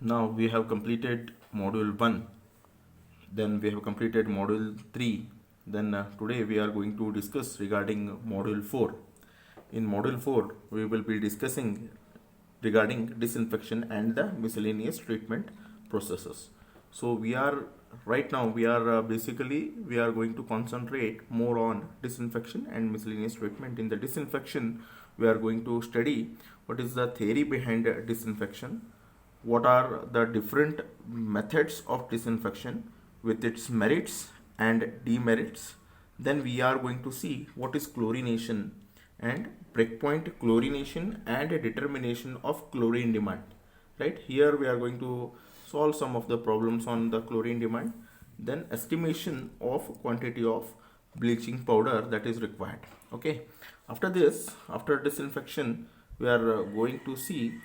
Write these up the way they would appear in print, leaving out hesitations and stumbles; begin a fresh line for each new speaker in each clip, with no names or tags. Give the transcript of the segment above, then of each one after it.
Now we have completed module 1, then we have completed module 3, then today we are going to discuss regarding module 4. In module 4 we will be discussing regarding disinfection and the miscellaneous treatment processes. So we are right now we are going to concentrate more on disinfection and miscellaneous treatment. In the disinfection we are going to study what is the theory behind disinfection, what are the different methods of disinfection with its merits and demerits. Then we are going to see what is chlorination and breakpoint chlorination and determination of chlorine demand. Right, here we are going to solve some of the problems on the chlorine demand, then estimation of quantity of bleaching powder that is required. Okay, after this, after disinfection, we are going to see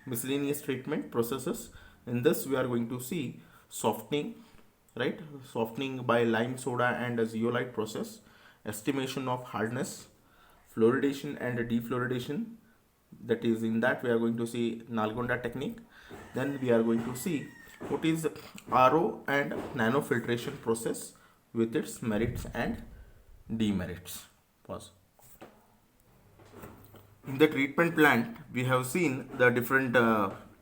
miscellaneous treatment processes. In this we are going to see softening, right, softening by lime soda and a zeolite process, estimation of hardness, fluoridation and defluoridation, that is in that we are going to see Nalgonda technique. Then we are going to see what is RO and nanofiltration process with its merits and demerits. Pause. In the treatment plant we have seen the different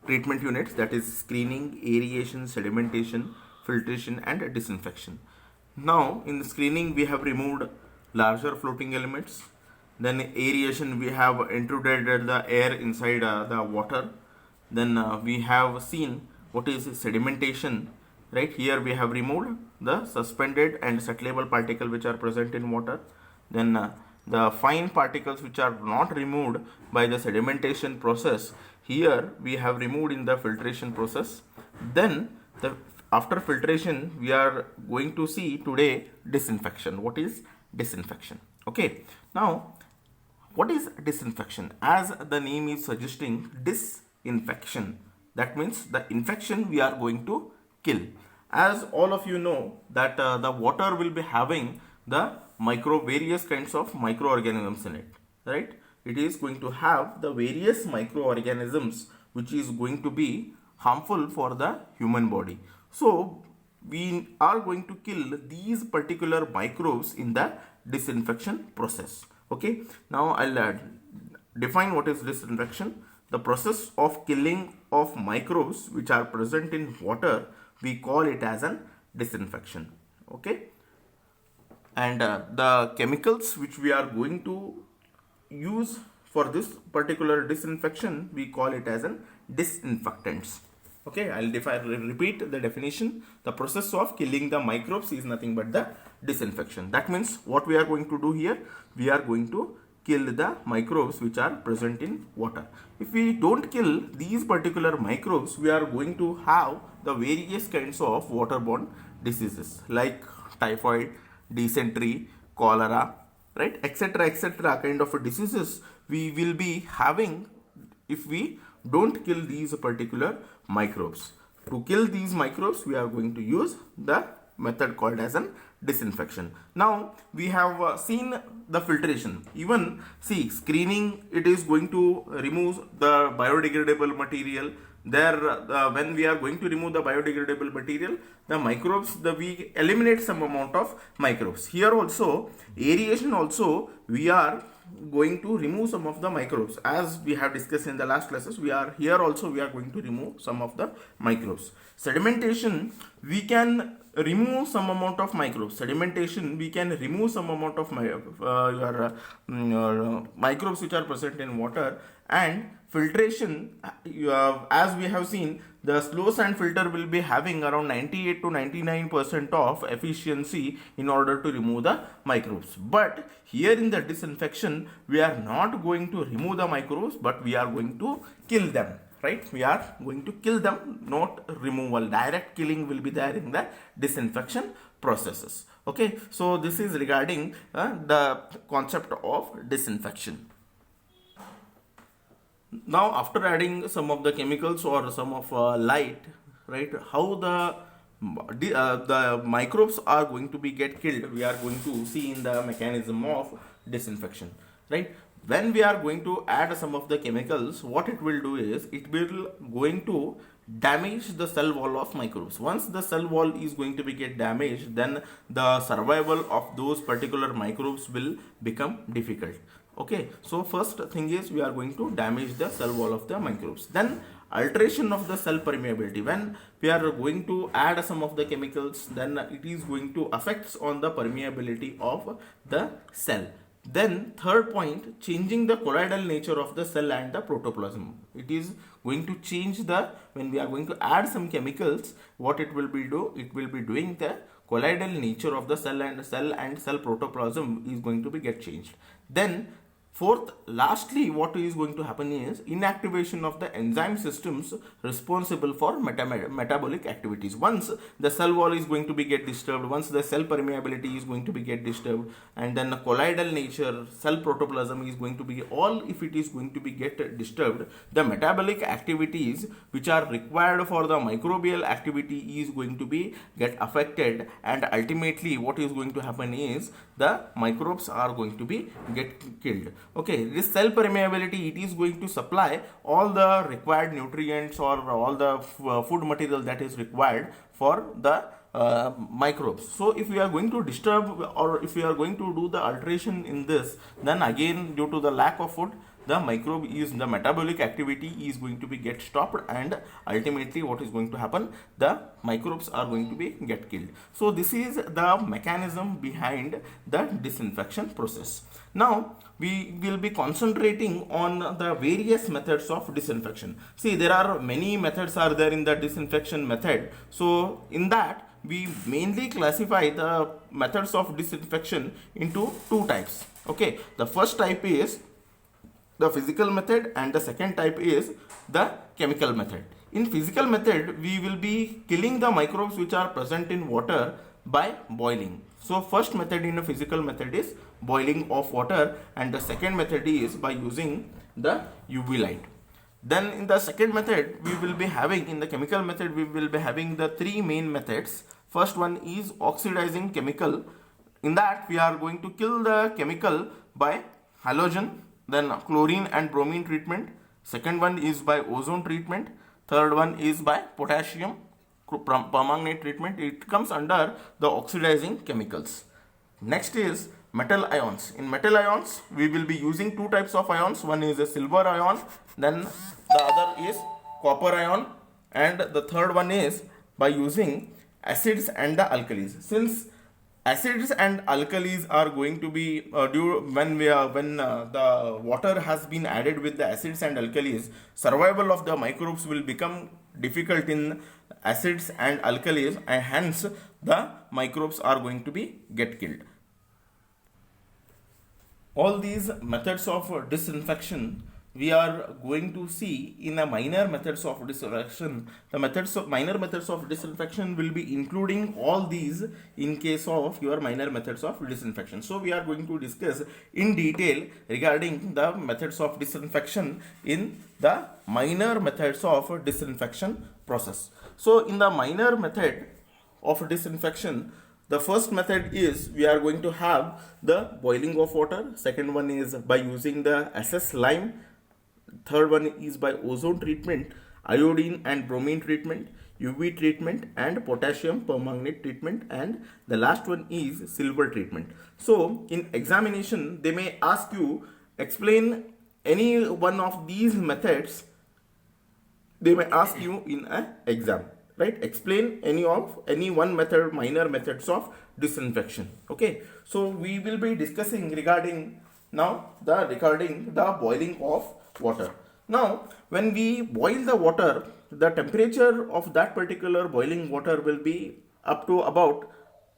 treatment units, that is screening, aeration, sedimentation, filtration and disinfection. Now in the screening we have removed larger floating elements. Then aeration, we have intruded the air inside the water. Then we have seen what is sedimentation. Right, here we have removed the suspended and settleable particles which are present in water. Then the fine particles which are not removed by the sedimentation process, here we have removed in the filtration process. Then after filtration we are going to see today disinfection. What is disinfection? Okay, now what is disinfection? As the name is suggesting, disinfection, that means the infection we are going to kill. As all of you know that the water will be having the various kinds of microorganisms in it, right? It is going to have the various microorganisms which is going to be harmful for the human body. So we are going to kill these particular microbes in the disinfection process. Okay, now I'll define what is disinfection. The process of killing of microbes which are present in water, we call it as an disinfection. Okay, and the chemicals which we are going to use for this particular disinfection, we call it as an disinfectants. Okay, I'll repeat the definition. The process of killing the microbes is nothing but the disinfection. That means what we are going to do here, we are going to kill the microbes which are present in water. If we don't kill these particular microbes, we are going to have the various kinds of waterborne diseases like typhoid, dysentery, cholera, right, etc., etc., kind of diseases we will be having if we don't kill these particular microbes. To kill these microbes, we are going to use the method called as an disinfection. Now we have seen the filtration. Even see, screening, it is going to remove the biodegradable material. There when we are going to remove the biodegradable material, the microbes, we eliminate some amount of microbes. Here also aeration also we are going to remove some of the microbes, as we have discussed in the last classes. We are going to remove some of the microbes. Sedimentation, we can remove some amount of microbes. Sedimentation, we can remove some amount of microbes which are present in water. And filtration, as we have seen, the slow sand filter will be having around 98 to 99% of efficiency in order to remove the microbes. But here in the disinfection, we are not going to remove the microbes, but we are going to kill them. Right, we are going to kill them, not removal. Direct killing will be there in the disinfection processes. Okay, so this is regarding the concept of disinfection. Now after adding some of the chemicals or some of light, right, how the microbes are going to be get killed, we are going to see in the mechanism of disinfection. Right, when we are going to add some of the chemicals, what it will do is it will going to damage the cell wall of microbes. Once the cell wall is going to be get damaged, then the survival of those particular microbes will become difficult. Okay, so first thing is we are going to damage the cell wall of the microbes. Then alteration of the cell permeability. When we are going to add some of the chemicals, then it is going to affect on the permeability of the cell. Then third point, changing the colloidal nature of the cell and the protoplasm. It is going to change the, when we are going to add some chemicals, what it will be do, it will be doing the colloidal nature of the cell and cell protoplasm is going to be get changed. Then fourth, lastly, what is going to happen is inactivation of the enzyme systems responsible for metabolic activities. Once the cell wall is going to be get disturbed, once the cell permeability is going to be get disturbed, and then the colloidal nature, cell protoplasm is going to be all, if it is going to be get disturbed, the metabolic activities which are required for the microbial activity is going to be get affected, and ultimately what is going to happen is the microbes are going to be get killed. Okay, this cell permeability, it is going to supply all the required nutrients or all the food material that is required for the microbes. So if we are going to disturb, or if we are going to do the alteration in this, then again due to the lack of food, the microbe is, the metabolic activity is going to be get stopped, and ultimately what is going to happen, the microbes are going to be get killed. So this is the mechanism behind the disinfection process. Now we will be concentrating on the various methods of disinfection. See, there are many methods are there in the disinfection method. So in that we mainly classify the methods of disinfection into two types. Okay, the first type is the physical method, and the second type is the chemical method. In physical method, we will be killing the microbes which are present in water by boiling. So first method in a physical method is boiling of water, and the second method is by using the UV light. Then in the second method, we will be having, in the chemical method, we will be having the three main methods. First one is oxidizing chemical. In that we are going to kill the chemical by halogen, then chlorine and bromine treatment. Second one is by ozone treatment. Third one is by potassium permanganate treatment. It comes under the oxidizing chemicals. Next is metal ions. In metal ions, we will be using two types of ions. One is a silver ion, then the other is copper ion, and the third one is by using acids and the alkalis. Since acids and alkalis are going to be when the water has been added with the acids and alkalis, survival of the microbes will become difficult in acids and alkalis, and hence the microbes are going to be get killed. All these methods of disinfection we are going to see in a minor methods of disinfection. The minor methods of disinfection will be including all these in case of your minor methods of disinfection. So we are going to discuss in detail regarding the methods of disinfection in the minor methods of disinfection process. So in the minor method of disinfection, the first method is we are going to have the boiling of water. Second one is by using the SS lime. Third one is by ozone treatment, iodine and bromine treatment, UV treatment, and potassium permanganate treatment, and the last one is silver treatment. So in examination, they may ask you explain any one of these methods. They may ask you in an exam, right? Explain any one method, minor methods of disinfection. Okay, so we will be discussing regarding the boiling of water. Now when we boil the water, the temperature of that particular boiling water will be up to about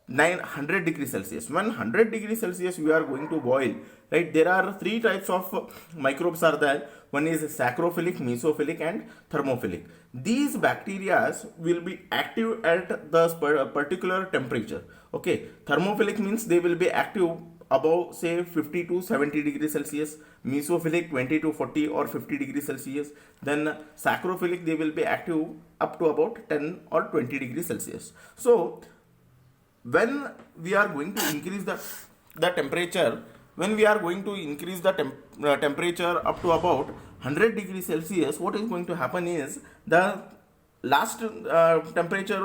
900 degrees Celsius. When 100 degrees Celsius we are going to boil, right? There are three types of microbes are there. One is saccharophilic, mesophilic, and thermophilic. These bacteria will be active at the particular temperature. Okay, thermophilic means they will be active above say 50 to 70 degrees Celsius, mesophilic 20 to 40 or 50 degrees Celsius, then saccharophilic they will be active up to about 10 or 20 degrees Celsius. So when we are going to increase the temperature, when we are going to increase the temperature up to about 100 degrees Celsius, what is going to happen is the last temperature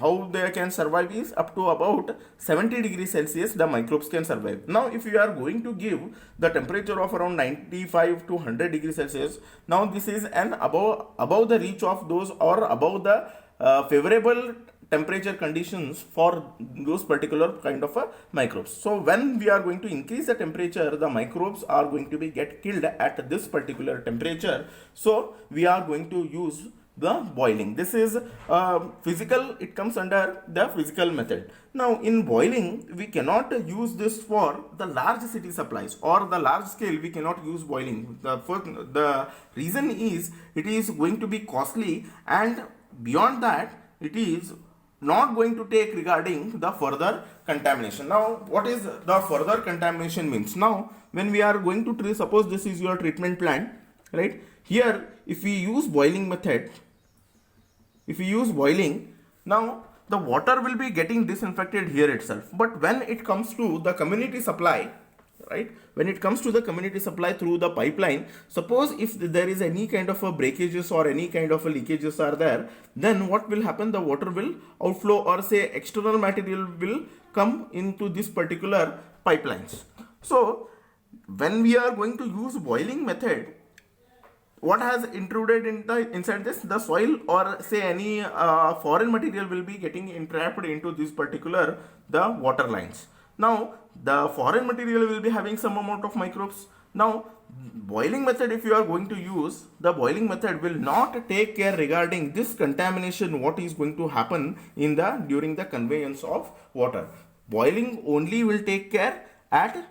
how they can survive is up to about 70 degrees Celsius the microbes can survive. Now if you are going to give the temperature of around 95 to 100 degrees Celsius, now this is an above the reach of those or above the favorable temperature conditions for those particular kind of microbes. So when we are going to increase the temperature, the microbes are going to be get killed at this particular temperature. So we are going to use the boiling. This is physical, it comes under the physical method. Now in boiling we cannot use this for the large city supplies or the large scale. We cannot use boiling. The reason is it is going to be costly, and beyond that it is not going to take regarding the further contamination. Now what is the further contamination means? Now when we are going to treat, suppose this is your treatment plant, right? Here if we use boiling method, if we use boiling, now the water will be getting disinfected here itself. But when it comes to the community supply, right, when it comes to the community supply through the pipeline, suppose if there is any kind of a breakages or any kind of a leakages are there, then what will happen? The water will outflow, or say external material will come into this particular pipelines. So when we are going to use boiling method, what has intruded in the inside this? The soil or say any foreign material will be getting entrapped into this particular the water lines. Now the foreign material will be having some amount of microbes. Now boiling method, if you are going to use, the boiling method will not take care regarding this contamination what is going to happen in the during the conveyance of water. Boiling only will take care at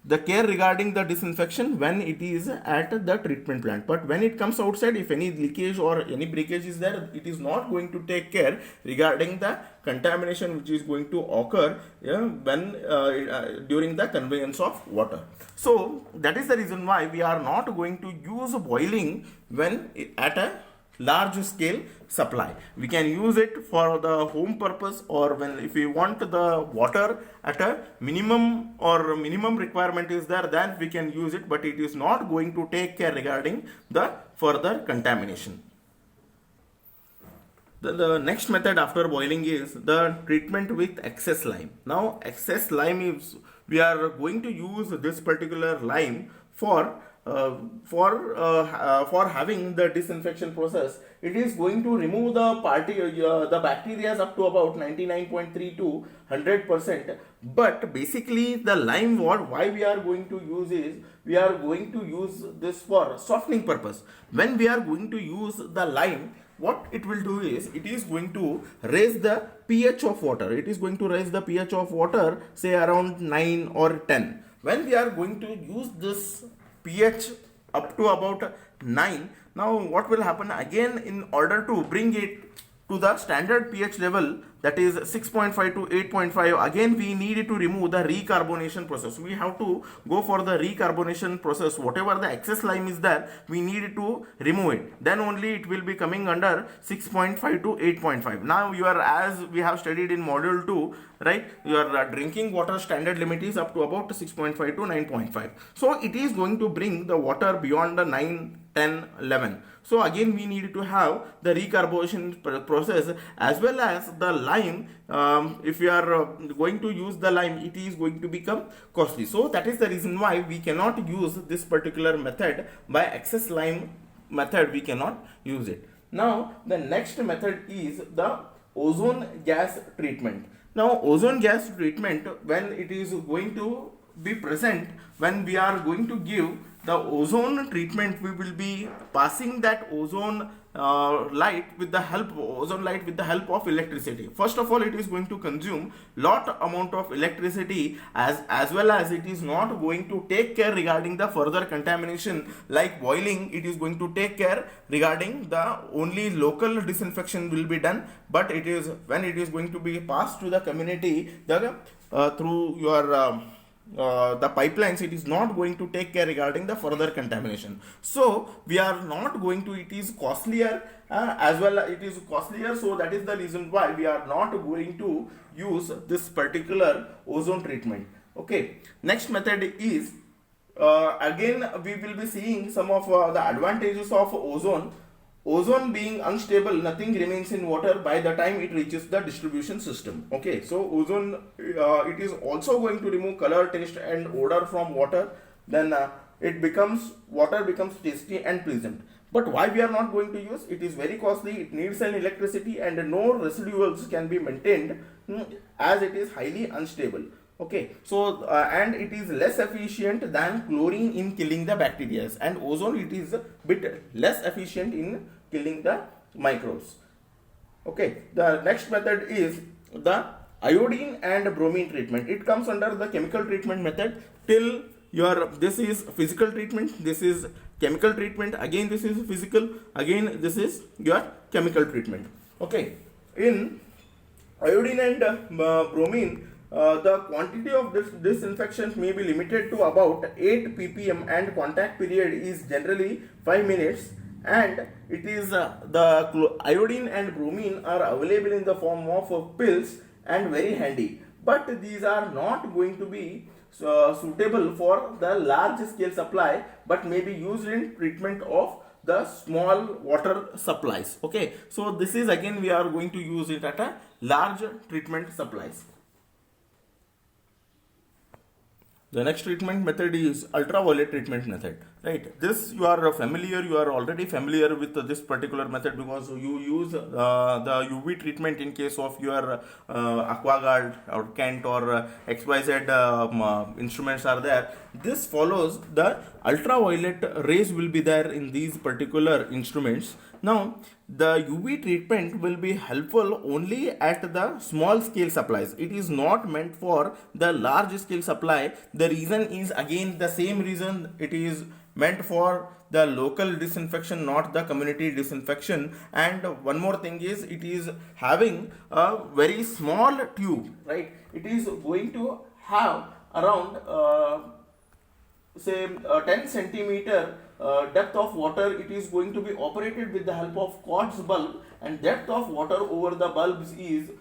the care regarding the disinfection when it is at the treatment plant. But when it comes outside, if any leakage or any breakage is there, it is not going to take care regarding the contamination which is going to occur when during the conveyance of water. So that is the reason why we are not going to use boiling when at a large scale supply. We can use it for the home purpose, or when if we want the water at a minimum or minimum requirement is there, then we can use it, but it is not going to take care regarding the further contamination. The next method after boiling is the treatment with excess lime. Now excess lime is, we are going to use this particular lime for having the disinfection process. It is going to remove the bacteria up to about 99.3 to 100%. But basically the lime, why we are going to use is, we are going to use this for softening purpose. When we are going to use the lime, what it will do is, it is going to raise the pH of water. It is going to raise the pH of water, say around 9 or 10. When we are going to use this pH up to about 9, now what will happen again, in order to bring it to the standard pH level, that is 6.5 to 8.5, again we need to remove the recarbonation process. We have to go for the recarbonation process. Whatever the excess lime is there, we need to remove it. Then only it will be coming under 6.5 to 8.5. Now you are, as we have studied in module 2, right, your drinking water standard limit is up to about 6.5 to 9.5. So it is going to bring the water beyond the 9, 10, 11. So again we need to have the recarbonation process, as well as the lime. If we are going to use the lime, it is going to become costly. So that is the reason why we cannot use this particular method. By excess lime method we cannot use it. Now the next method is the ozone gas treatment. Now ozone gas treatment, when it is going to be present, when we are going to give the ozone treatment, we will be passing that ozone light with the help of electricity. First of all, it is going to consume lot amount of electricity, as well as it is not going to take care regarding the further contamination. Like boiling, it is going to take care regarding the only local disinfection will be done, but it is when it is going to be passed to the community through your the pipelines, it is not going to take care regarding the further contamination. So we are not going to, it is costlier, as well it is costlier. So that is the reason why we are not going to use this particular ozone treatment. Okay, next method is again we will be seeing some of the advantages of ozone. ozone being unstable, nothing remains in water by the time it reaches the distribution system. Okay, so ozone, it is also going to remove color, taste and odor from water. Then water becomes tasty and pleasant. But why we are not going to use? It is very costly, it needs an electricity, and no residuals can be maintained as it is highly unstable. Okay, so and it is less efficient than chlorine in killing the bacteria, and ozone, it is a bit less efficient in killing the microbes. Okay, the next method is the iodine and bromine treatment. It comes under the chemical treatment method. Till this is physical treatment, this is chemical treatment, again this is physical, again this is your chemical treatment. Okay, in iodine and bromine, the quantity of this disinfection may be limited to about 8 ppm, and contact period is generally 5 minutes, and it is the iodine and bromine are available in the form of pills and very handy, but these are not going to be suitable for the large scale supply, but may be used in treatment of the small water supplies. Okay, so this is again we are going to use it at a large treatment supplies. The next treatment method is ultraviolet treatment method, right? This you are already familiar with this particular method, because you use the UV treatment in case of your AquaGuard or Kent or XYZ instruments are there. This follows the ultraviolet rays will be there in these particular instruments. Now, the UV treatment will be helpful only at the small scale supplies. It is not meant for the large scale supply. The reason is again the same reason, it is meant for the local disinfection, not the community disinfection. And one more thing is, it is having a very small tube, right? It is going to have around say 10 centimeter depth of water. It is going to be operated with the help of quartz bulb, and depth of water over the bulbs is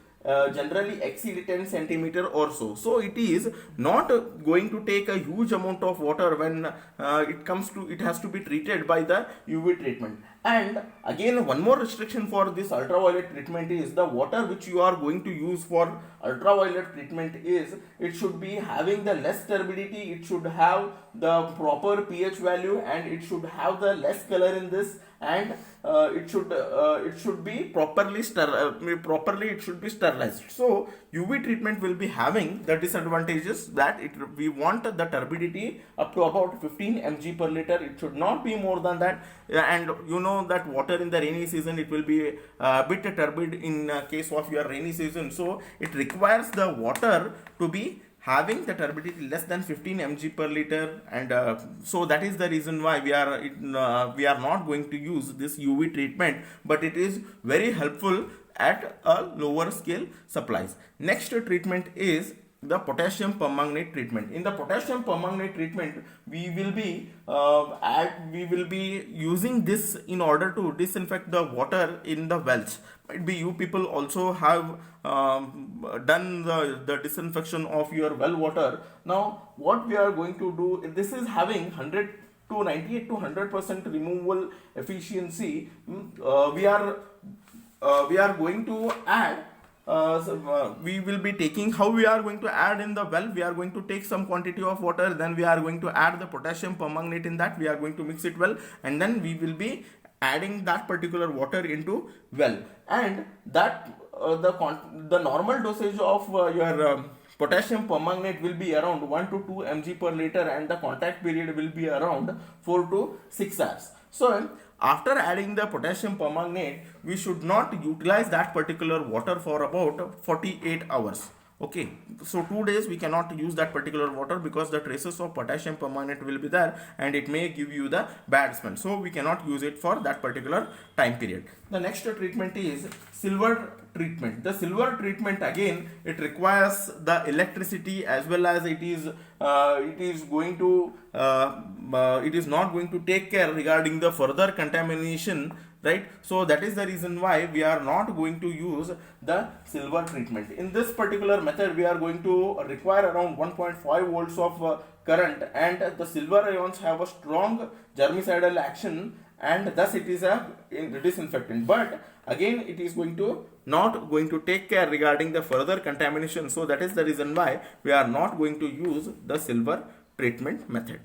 generally exceed 10 centimeter or so. So it is not going to take a huge amount of water when it has to be treated by the UV treatment. And again, one more restriction for this ultraviolet treatment is the water which you are going to use for ultraviolet treatment is, it should be having the less turbidity, it should have the proper pH value, and it should have the less color in this, and it should be properly it should be sterilized. So UV treatment will be having the disadvantages that we want the turbidity up to about 15 mg per liter. It should not be more than that, and you know that water in the rainy season, it will be a bit turbid in case of your rainy season. So it requires the water to be having the turbidity less than 15 mg per liter, and so that is the reason why we are not going to use this UV treatment, but it is very helpful at a lower scale supplies. Next treatment is the potassium permanganate treatment. In the potassium permanganate treatment, we will be using this in order to disinfect the water in the wells. Might be you people also have done the disinfection of your well water. Now what we are going to do, this is having 100 to 98 to 100% removal efficiency. We are going to add we will be taking, how we are going to add in the well, we are going to take some quantity of water, then we are going to add the potassium permanganate in that, we are going to mix it well, and then we will be adding that particular water into well, and that the normal dosage of your potassium permanganate will be around 1 to 2 mg per liter, and the contact period will be around 4 to 6 hours. So after adding the potassium permanganate, we should not utilize that particular water for about 48 hours. Okay, so 2 days we cannot use that particular water, because the traces of potassium permanganate will be there and it may give you the bad smell. So we cannot use it for that particular time period. The next treatment is silver treatment. The silver treatment, again, it requires the electricity, as well as it is not going to take care regarding the further contamination, right? So that is the reason why we are not going to use the silver treatment. In this particular method, we are going to require around 1.5 volts of current, and the silver ions have a strong germicidal action, and thus it is a disinfectant. But again it is not going to take care regarding the further contamination. So that is the reason why we are not going to use the silver treatment method.